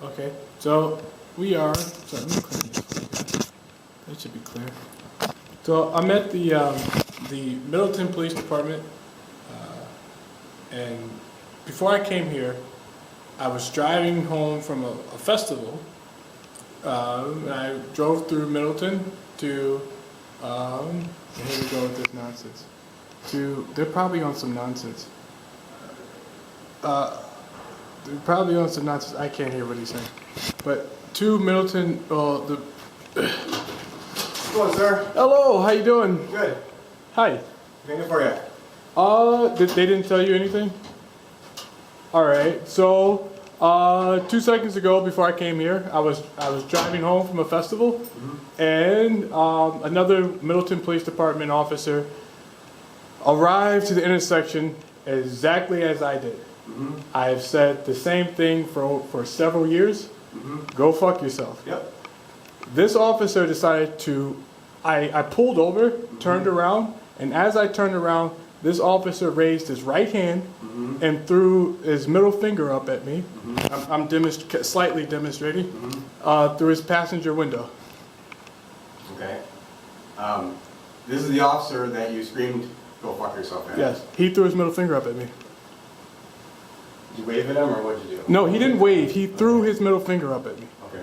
Okay, so we are. Sorry, let me clear this. That should be clear. So I'm at the Middleton Police Department, and before I came here, I was driving home from a festival. And I drove through Middleton to. Here we go with this nonsense. They're probably on some nonsense. They're probably on some nonsense. I can't hear what he's saying. But to Middleton, Hello, sir. Hello, how you doing? Good. Hi. Thank you for you. They didn't tell you anything? All right. So, 2 seconds ago, before I came here, I was driving home from a festival, and another Middleton Police Department officer arrived to the intersection exactly as I did. I have said the same thing for several years. Go fuck yourself. Yep. This officer decided to, I pulled over, turned around, and as I turned around, this officer raised his right hand and threw his middle finger up at me. I'm slightly demonstrating through his passenger window. Okay. This is the officer that you screamed, "Go fuck yourself," at. Yes, he threw his middle finger up at me. Did you wave at him, or what did you do? No, he didn't wave. He threw his middle finger up at me. Okay.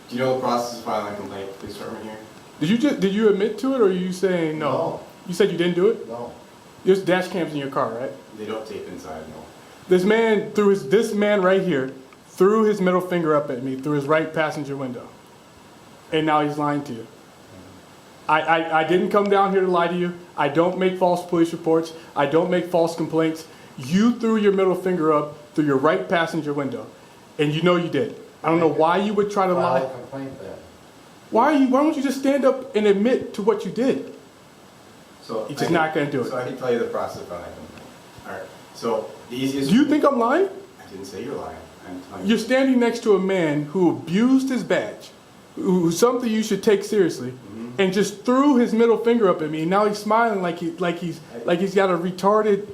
Do you know the process of filing a complaint with the police department here? Did you admit to it, or are you saying no? No. You said you didn't do it? No. There's dash cams in your car, right? They don't tape inside, no. This man right here threw his middle finger up at me through his right passenger window. And now he's lying to you. I didn't come down here to lie to you. I don't make false police reports. I don't make false complaints. You threw your middle finger up through your right passenger window. And you know you did. I don't know why you would try to lie. File a complaint then. Why don't you just stand up and admit to what you did? So He's just not going to do it. So I can tell you the process of filing a complaint. All right. So the easiest. Do you think I'm lying? I didn't say you're lying. I'm telling You're you. standing next to a man who abused his badge, who's something you should take seriously, and just threw his middle finger up at me. And now he's smiling like he's got a retarded,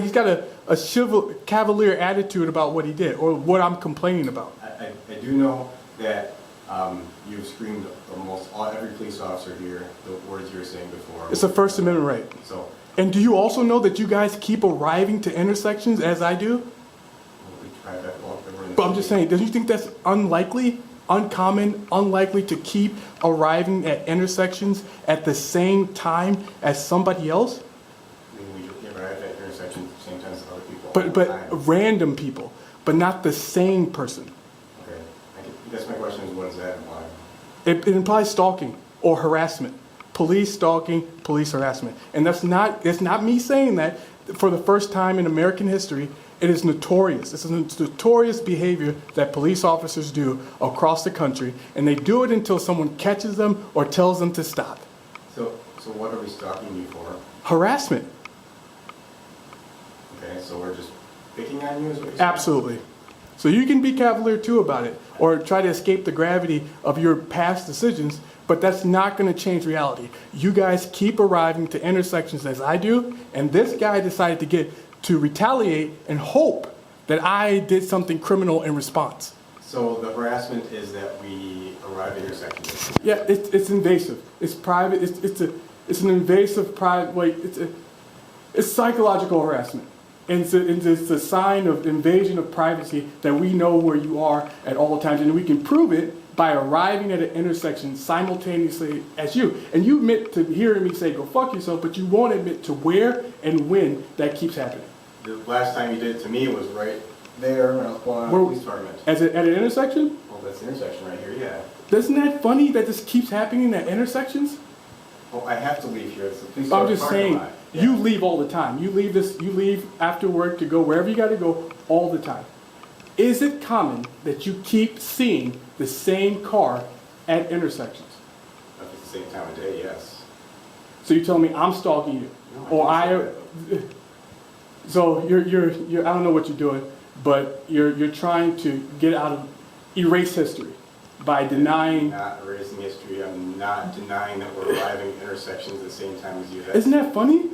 he's got a cavalier attitude about what he did or what I'm complaining about. I do know that you've screamed almost every police officer here the words you were saying before. It's a First Amendment right. So. And do you also know that you guys keep arriving to intersections as I do? But I'm just saying, don't you think that's unlikely, uncommon, unlikely to keep arriving at intersections at the same time as somebody else? I mean, we arrive at intersections at the same time as other people. But random people, but not the same person. Okay. I guess my question is, what does that imply? It implies stalking or harassment. Police stalking, police harassment. And it's not me saying that. For the first time in American history, it is notorious. This is notorious behavior that police officers do across the country, and they do it until someone catches them or tells them to stop. So what are we stalking you for? Harassment. Okay, so we're just picking on you, is what you're saying? Absolutely. So you can be cavalier too about it, or try to escape the gravity of your past decisions, but that's not going to change reality. You guys keep arriving to intersections as I do, and this guy decided to retaliate and hope that I did something criminal in response. So the harassment is that we arrive at intersections. Yeah, it's invasive. It's private. It's an invasive private. Like it's psychological harassment. And it's a sign of invasion of privacy that we know where you are at all times. And we can prove it by arriving at an intersection simultaneously as you. And you admit to hearing me say, go fuck yourself, but you won't admit to where and when that keeps happening. The last time you did it to me was right there when I was pulling out of the police department. At an intersection? Well, that's the intersection right here, yeah. Isn't that funny that this keeps happening at intersections? Well, I have to leave here. It's the police I'm department just saying, lot. Yeah. you leave all the time. You leave after work to go wherever you got to go all the time. Is it common that you keep seeing the same car at intersections? If it's the same time of day, yes. So you're telling me I'm stalking you, No, or so you're I don't know what you're doing, but you're trying to erase history by denying. I'm not erasing history. I'm not denying that we're arriving at intersections at the same time as you. Isn't that funny?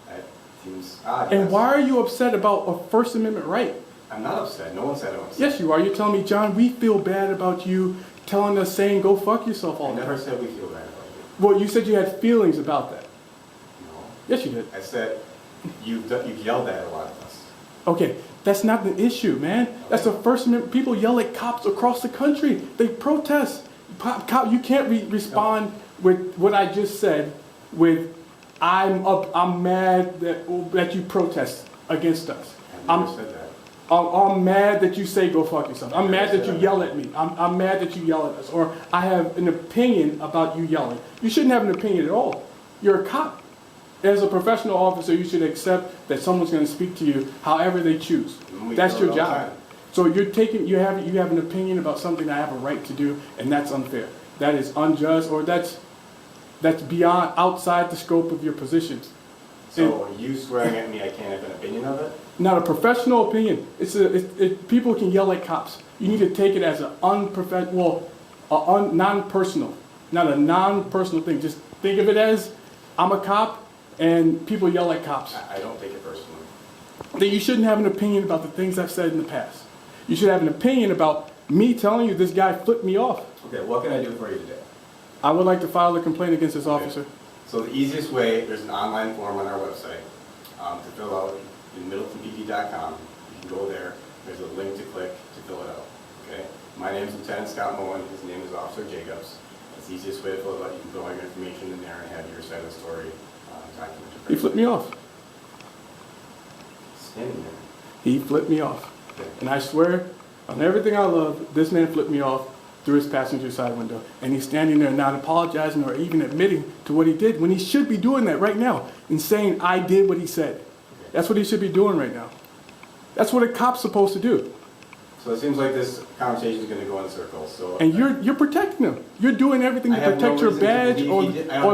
That seems odd. And yes. why are you upset about a First Amendment right? I'm not upset. No one said I'm upset. Yes, you are. You're telling me, John, we feel bad about you telling us, saying, go fuck yourself all I the time. never said we feel bad about you. Well, you said you had feelings about that. No. Yes, you did. I said you've yelled at a lot of us. Okay, that's not the issue, man. That's the first amendment. People yell at cops across the country. They protest. You can't respond with what I just said with, I'm mad that you protest against us. I never said that. I'm mad that you say go fuck yourself. I'm mad that you yell at me. I'm mad that you yell at us. Or I have an opinion about you yelling. You shouldn't have an opinion at all. You're a cop. As a professional officer, you should accept that someone's going to speak to you however they choose. That's your job. So you have an opinion about something I have a right to do, and that's unfair. That is unjust, or that's beyond, outside the scope of your positions. So you swearing at me, I can't have an opinion of it? Not a professional opinion. People can yell at cops. You need to take it as an non-personal, not a non-personal thing. Just think of it as, I'm a cop and people yell at cops. I don't take it personally. Then you shouldn't have an opinion about the things I've said in the past. You should have an opinion about me telling you this guy flipped me off. Okay, what can I do for you today? I would like to file a complaint against this officer. So the easiest way, there's an online form on our website to fill out in middletonpd.com. You can go there. There's a link to click to fill it out. Okay. My name is Lieutenant Scott Moen. His name is Officer Jacobs. That's the easiest way to fill it out. You can put all your information in there and have your side of the story documented. He flipped me off. Standing there. He flipped me off. Okay. And I swear, on everything I love, this man flipped me off through his passenger side window. And he's standing there not apologizing or even admitting to what he did, when he should be doing that right now and saying, I did what he said. That's what he should be doing right now. That's what a cop's supposed to do. So it seems like this conversation is going to go in circles. So And you're protecting him. You're doing everything to protect your badge or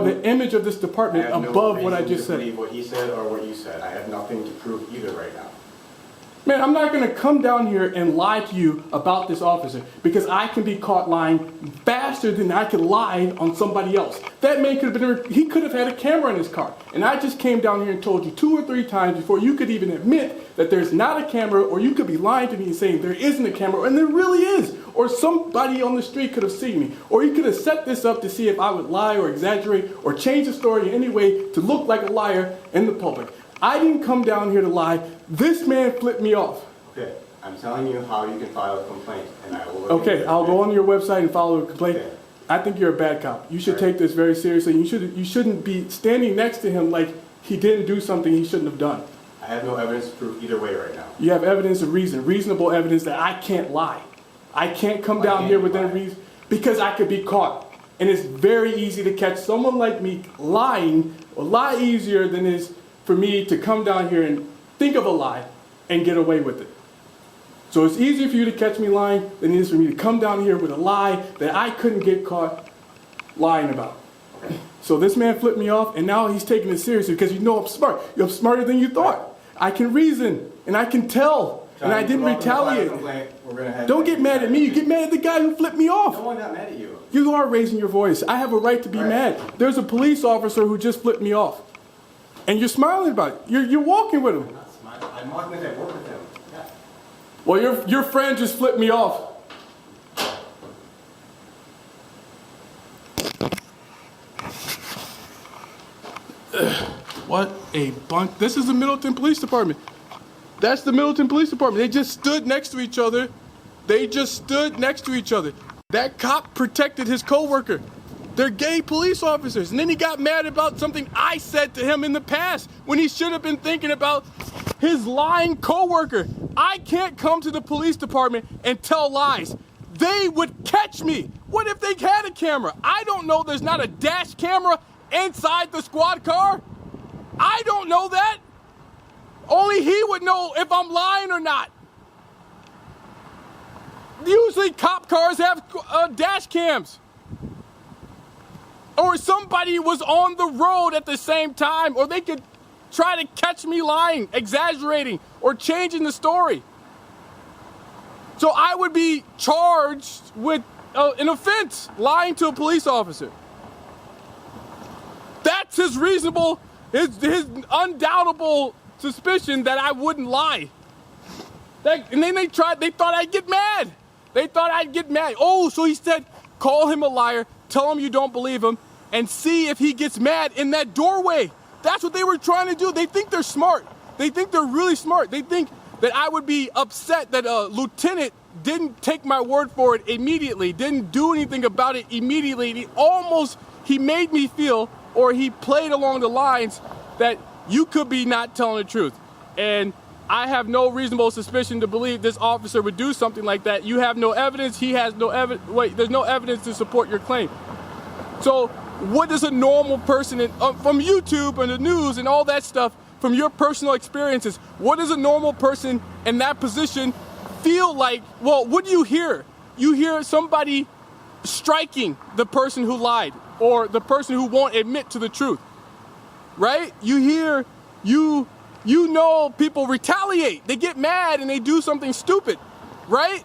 the image of this department above what I just said. I have no reason to believe what he said or what you said. I have nothing to prove either right now. Man, I'm not going to come down here and lie to you about this officer because I can be caught lying faster than I could lie on somebody else. That man could have been, he could have had a camera in his car. And I just came down here and told you 2 or 3 times before you could even admit that there's not a camera, or you could be lying to me and saying there isn't a camera, and there really is. Or somebody on the street could have seen me. Or you could have set this up to see if I would lie or exaggerate or change the story in any way to look like a liar in the public. I didn't come down here to lie. This man flipped me off. Okay, I'm telling you how you can file a complaint, and I will. Okay, I'll go on your website and file a complaint. Okay. I think you're a bad cop. You should take this very seriously. You shouldn't be standing next to him like he didn't do something he shouldn't have done. I have no evidence to prove either way right now. You have evidence of reason, reasonable evidence that I can't lie. I can't come down here with any reason because I could be caught. And it's very easy to catch someone like me lying, a lot easier than it is for me to come down here and think of a lie and get away with it. So it's easier for you to catch me lying than it is for me to come down here with a lie that I couldn't get caught lying about. Okay. So this man flipped me off, and now he's taking it seriously because you know I'm smart. You're smarter than you thought. I can reason, and I can tell, and I didn't retaliate. Don't get mad at me. You get mad at the guy who flipped me off. No one got mad at you. You are raising your voice. I have a right to be mad. There's a police officer who just flipped me off. And you're smiling about it. You're walking with him. I'm not smiling. I'm walking with him. I work with him. Yeah. Well, your friend just flipped me off. What a bunch. This is the Middleton Police Department. That's the Middleton Police Department. They just stood next to each other. They just stood next to each other. That cop protected his coworker. They're gay police officers. And then he got mad about something I said to him in the past when he should have been thinking about his lying coworker. I can't come to the police department and tell lies. They would catch me. What if they had a camera? I don't know there's not a dash camera inside the squad car. I don't know that. Only he would know if I'm lying or not. Usually cop cars have dash cams. Or somebody was on the road at the same time, or they could try to catch me lying, exaggerating, or changing the story. So I would be charged with an offense, lying to a police officer. That's his reasonable, his undoubtable suspicion that I wouldn't lie. And then they thought I'd get mad. They thought I'd get mad. Oh, so he said, call him a liar, tell him you don't believe him, and see if he gets mad in that doorway. That's what they were trying to do. They think they're smart. They think they're really smart. They think that I would be upset that a lieutenant didn't take my word for it immediately, didn't do anything about it immediately. He made me feel, or he played along the lines that you could be not telling the truth. And I have no reasonable suspicion to believe this officer would do something like that. You have no evidence. He has no evidence. Wait, there's no evidence to support your claim. So what does a normal person from YouTube and the news and all that stuff, from your personal experiences, what does a normal person in that position feel like? Well, what do you hear? You hear somebody striking the person who lied or the person who won't admit to the truth, right? You hear, you know people retaliate. They get mad and they do something stupid, right?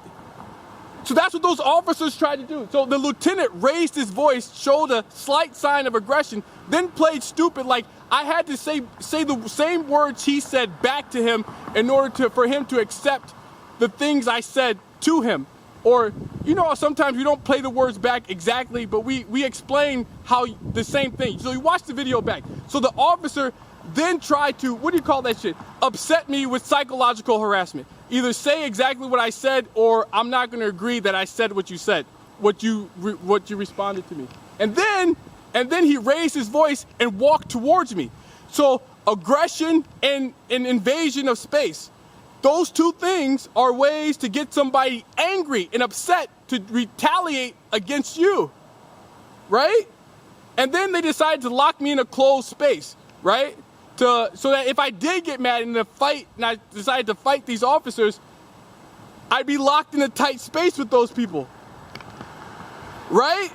So that's what those officers tried to do. So the lieutenant raised his voice, showed a slight sign of aggression, then played stupid like I had to say the same words he said back to him in order for him to accept the things I said to him. Or, you know, sometimes we don't play the words back exactly, but we explain how the same thing. So you watch the video back. So the officer then tried to, what do you call that shit? Upset me with psychological harassment. Either say exactly what I said, or I'm not going to agree that I said what you said, what you responded to me. And then he raised his voice and walked towards me. So aggression and an invasion of space. Those two things are ways to get somebody angry and upset to retaliate against you, right? And then they decided to lock me in a closed space, right? So that if I did get mad in a fight and I decided to fight these officers, I'd be locked in a tight space with those people, right?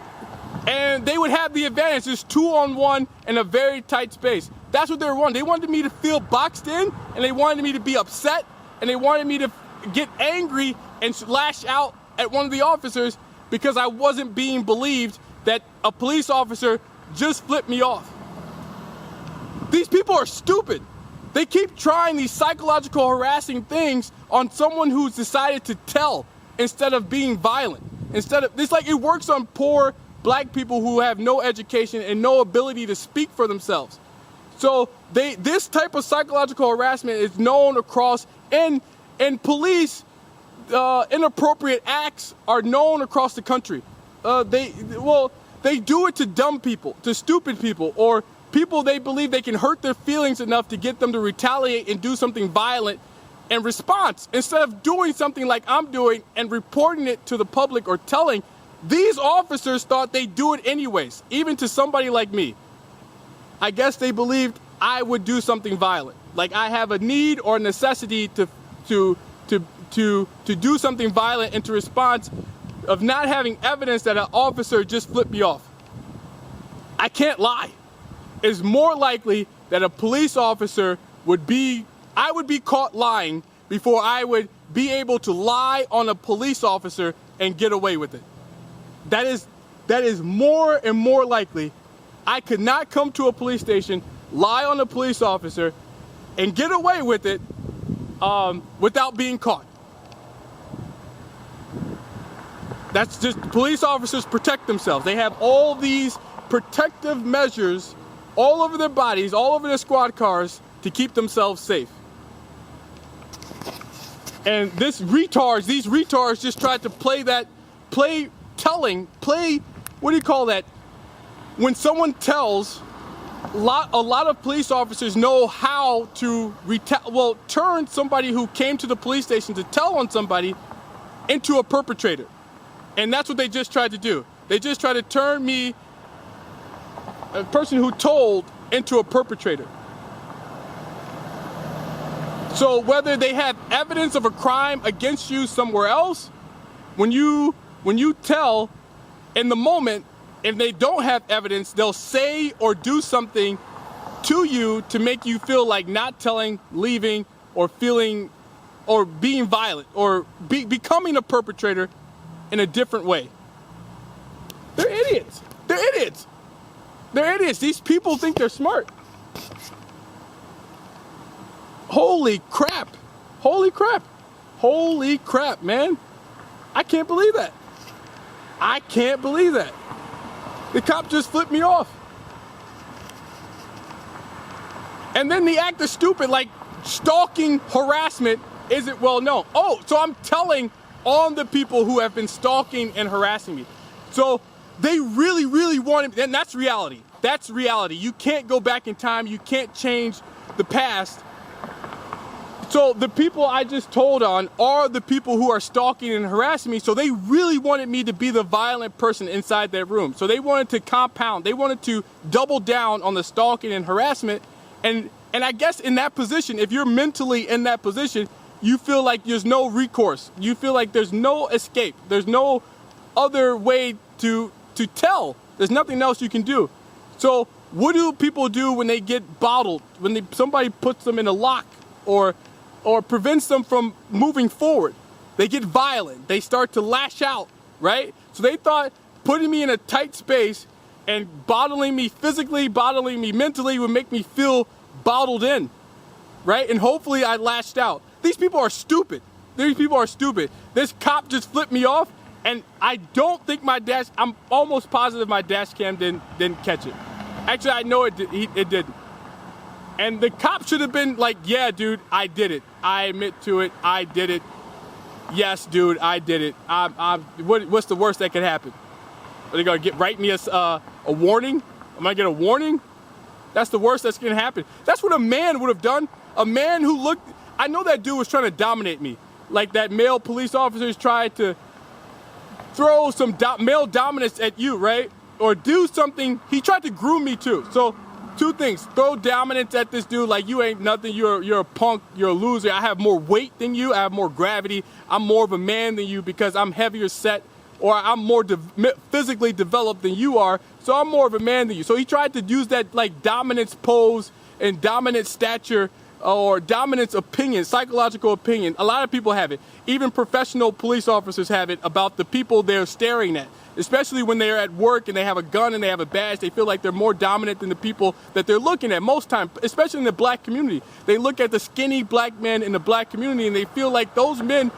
And they would have the advantage, just 2-on-1 in a very tight space. That's what they were wanting. They wanted me to feel boxed in, and they wanted me to be upset, and they wanted me to get angry and lash out at one of the officers because I wasn't being believed that a police officer just flipped me off. These people are stupid. They keep trying these psychological harassing things on someone who's decided to tell instead of being violent. It's like it works on poor black people who have no education and no ability to speak for themselves. So this type of psychological harassment is known across, and police inappropriate acts are known across the country. They do it to dumb people, to stupid people, or people they believe they can hurt their feelings enough to get them to retaliate and do something violent in response. Instead of doing something like I'm doing and reporting it to the public or telling, these officers thought they'd do it anyways, even to somebody like me. I guess they believed I would do something violent. Like I have a need or necessity to do something violent into response of not having evidence that an officer just flipped me off. I can't lie. It's more likely that a police officer I would be caught lying before I would be able to lie on a police officer and get away with it. That is more and more likely. I could not come to a police station, lie on a police officer, and get away with it without being caught. That's just, police officers protect themselves. They have all these protective measures all over their bodies, all over their squad cars to keep themselves safe. And these retards just tried to play, what do you call that? When someone tells, a lot of police officers know how to turn somebody who came to the police station to tell on somebody into a perpetrator. And that's what they just tried to do. They just tried to turn me, a person who told, into a perpetrator. So whether they have evidence of a crime against you somewhere else, when you tell in the moment, if they don't have evidence, they'll say or do something to you to make you feel like not telling, leaving, or feeling, or being violent, or becoming a perpetrator in a different way. They're idiots. They're idiots. They're idiots. These people think they're smart. Holy crap. Holy crap. Holy crap, man. I can't believe that. I can't believe that. The cop just flipped me off. And then the act is stupid, like stalking harassment isn't well known. Oh, so I'm telling on the people who have been stalking and harassing me. So they really, really wanted, and that's reality. That's reality. You can't go back in time. You can't change the past. So the people I just told on are the people who are stalking and harassing me. So they really wanted me to be the violent person inside that room. So they wanted to compound. They wanted to double down on the stalking and harassment. And I guess in that position, if you're mentally in that position, you feel like there's no recourse. You feel like there's no escape. There's no other way to tell. There's nothing else you can do. So what do people do when they get bottled? When somebody puts them in a lock or prevents them from moving forward? They get violent. They start to lash out, right? So they thought putting me in a tight space and bottling me physically, bottling me mentally would make me feel bottled in, right? And hopefully I lashed out. These people are stupid. These people are stupid. This cop just flipped me off, and I don't think I'm almost positive my dash cam didn't catch it. Actually, I know it didn't. And the cop should have been like, yeah, dude, I did it. I admit to it. I did it. Yes, dude, I did it. What's the worst that could happen? Are they gonna write me a warning? Am I gonna get a warning? That's the worst that's gonna happen. That's what a man would have done. A man who looked, I know that dude was trying to dominate me. Like that male police officers tried to throw some male dominance at you, right? Or do something. He tried to groom me too. So two things: throw dominance at this dude, like you ain't nothing. You're a punk. You're a loser. I have more weight than you. I have more gravity. I'm more of a man than you because I'm heavier set, or I'm more physically developed than you are. So I'm more of a man than you. So he tried to use that like dominance pose and dominant stature or dominance opinion, psychological opinion. A lot of people have it. Even professional police officers have it about the people they're staring at. Especially when they're at work and they have a gun and they have a badge, they feel like they're more dominant than the people that they're looking at most time, especially in the black community. They look at the skinny black men in the black community and they feel like those men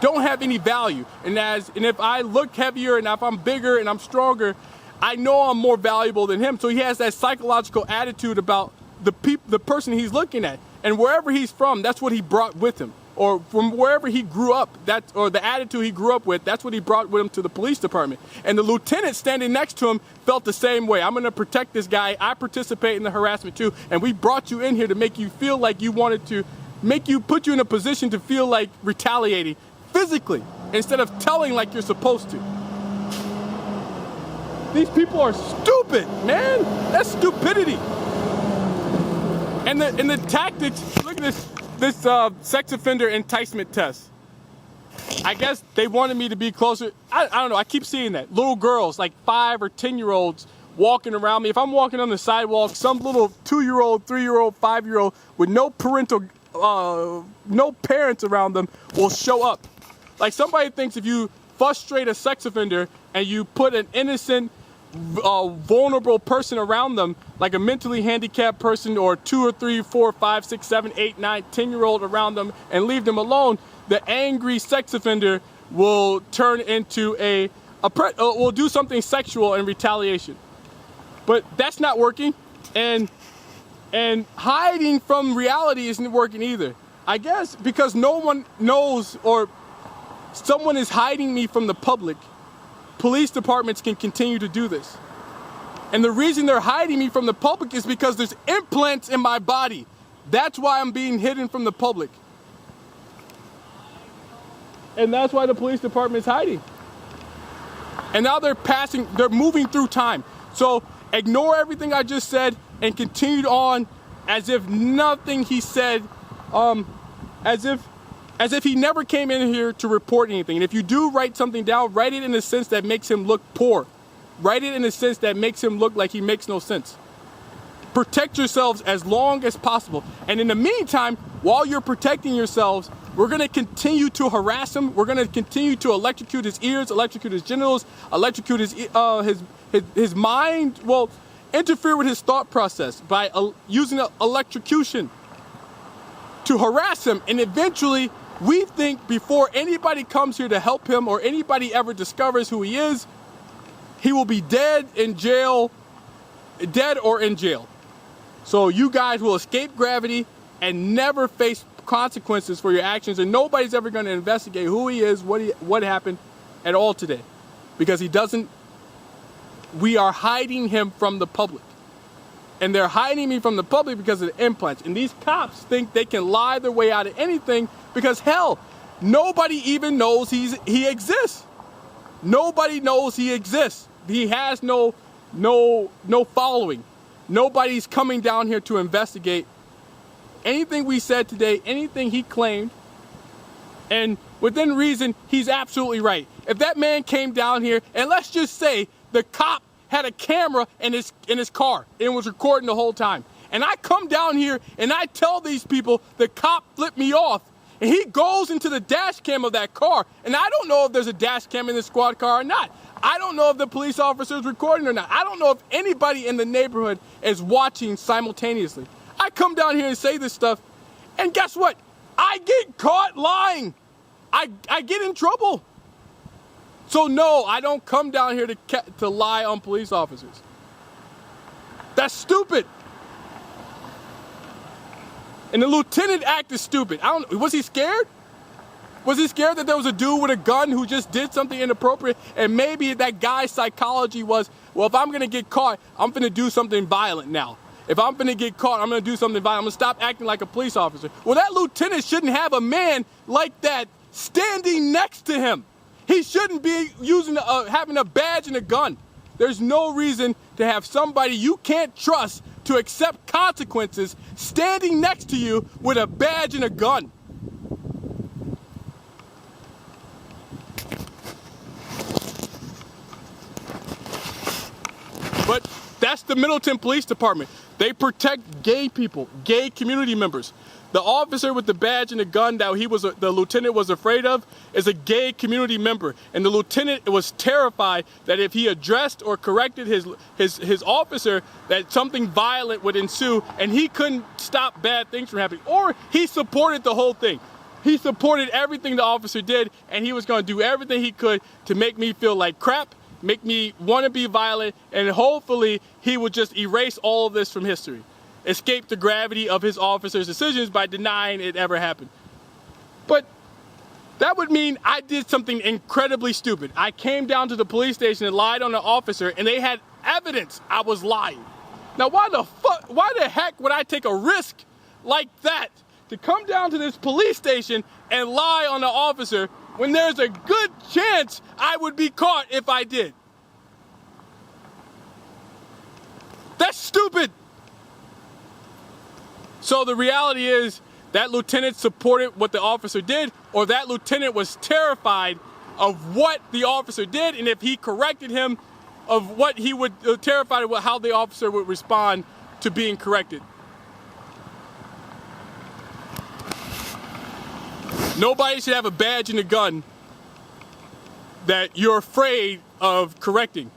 don't have any value. And if I look heavier and if I'm bigger and I'm stronger, I know I'm more valuable than him. So he has that psychological attitude about the person he's looking at. And wherever he's from, that's what he brought with him. Or from wherever he grew up, or the attitude he grew up with, that's what he brought with him to the police department. And the lieutenant standing next to him felt the same way. I'm going to protect this guy. I participate in the harassment too. And we brought you in here to make you feel like you wanted to, put you in a position to feel like retaliating physically instead of telling like you're supposed to. These people are stupid, man. That's stupidity. And the tactics, look at this sex offender enticement test. I guess they wanted me to be closer. I don't know. I keep seeing that. Little girls, like 5 or 10-year-olds walking around me. If I'm walking on the sidewalk, some little 2-year-old, 3-year-old, 5-year-old with no parents around them will show up. Like somebody thinks if you frustrate a sex offender and you put an innocent, vulnerable person around them, like a mentally handicapped person or 2 or 3, 4, 5, 6, 7, 8, 9, 10-year-old around them and leave them alone, the angry sex offender will turn into will do something sexual in retaliation. But that's not working, and hiding from reality isn't working either. I guess because no one knows or someone is hiding me from the public, police departments can continue to do this. And the reason they're hiding me from the public is because there's implants in my body. That's why I'm being hidden from the public. And that's why the police department is hiding. And now they're moving through time. So ignore everything I just said and continue on as if nothing he said, as if he never came in here to report anything. And if you do write something down, write it in a sense that makes him look poor. Write it in a sense that makes him look like he makes no sense. Protect yourselves as long as possible. And in the meantime, while you're protecting yourselves, we're going to continue to harass him. We're going to continue to electrocute his ears, electrocute his genitals, electrocute his mind. Well, interfere with his thought process by using electrocution to harass him and eventually We think before anybody comes here to help him or anybody ever discovers who he is, he will be dead in jail, dead or in jail. So you guys will escape gravity and never face consequences for your actions, and nobody's ever going to investigate who he is, what happened at all today, because he doesn't. We are hiding him from the public, and they're hiding me from the public because of the implants. And these cops think they can lie their way out of anything because hell, nobody even knows he exists. Nobody knows he exists. He has no following. Nobody's coming down here to investigate anything we said today, anything he claimed. And within reason, he's absolutely right. If that man came down here, and let's just say the cop had a camera in his car and was recording the whole time, and I come down here and I tell these people the cop flipped me off, and he goes into the dash cam of that car, and I don't know if there's a dash cam in the squad car or not. I don't know if the police officer is recording or not. I don't know if anybody in the neighborhood is watching simultaneously. I come down here and say this stuff, and guess what? I get caught lying. I get in trouble. So no, I don't come down here to lie on police officers. That's stupid. And the lieutenant act is stupid. Was he scared? Was he scared that there was a dude with a gun who just did something inappropriate? And maybe that guy's psychology was, well, if I'm gonna get caught, I'm gonna do something violent now. If I'm gonna get caught, I'm gonna do something violent. I'm gonna stop acting like a police officer. Well, that lieutenant shouldn't have a man like that standing next to him. He shouldn't be having a badge and a gun. There's no reason to have somebody you can't trust to accept consequences standing next to you with a badge and a gun. But that's the Middleton Police Department. They protect gay people, gay community members. The officer with the badge and the gun that the lieutenant was afraid of is a gay community member. And the lieutenant was terrified that if he addressed or corrected his officer, that something violent would ensue and he couldn't stop bad things from happening. Or he supported the whole thing. He supported everything the officer did, and he was going to do everything he could to make me feel like crap, make me want to be violent, and hopefully he would just erase all of this from history. Escape the gravity of his officer's decisions by denying it ever happened. But that would mean I did something incredibly stupid. I came down to the police station and lied on the officer, and they had evidence I was lying. Now why the heck would I take a risk like that to come down to this police station and lie on the officer when there's a good chance I would be caught if I did? That's stupid. So the reality is that lieutenant supported what the officer did, or that lieutenant was terrified of what the officer did, and if he corrected him, of what he would, terrified of how the officer would respond to being corrected. Nobody should have a badge and a gun that you're afraid of correcting.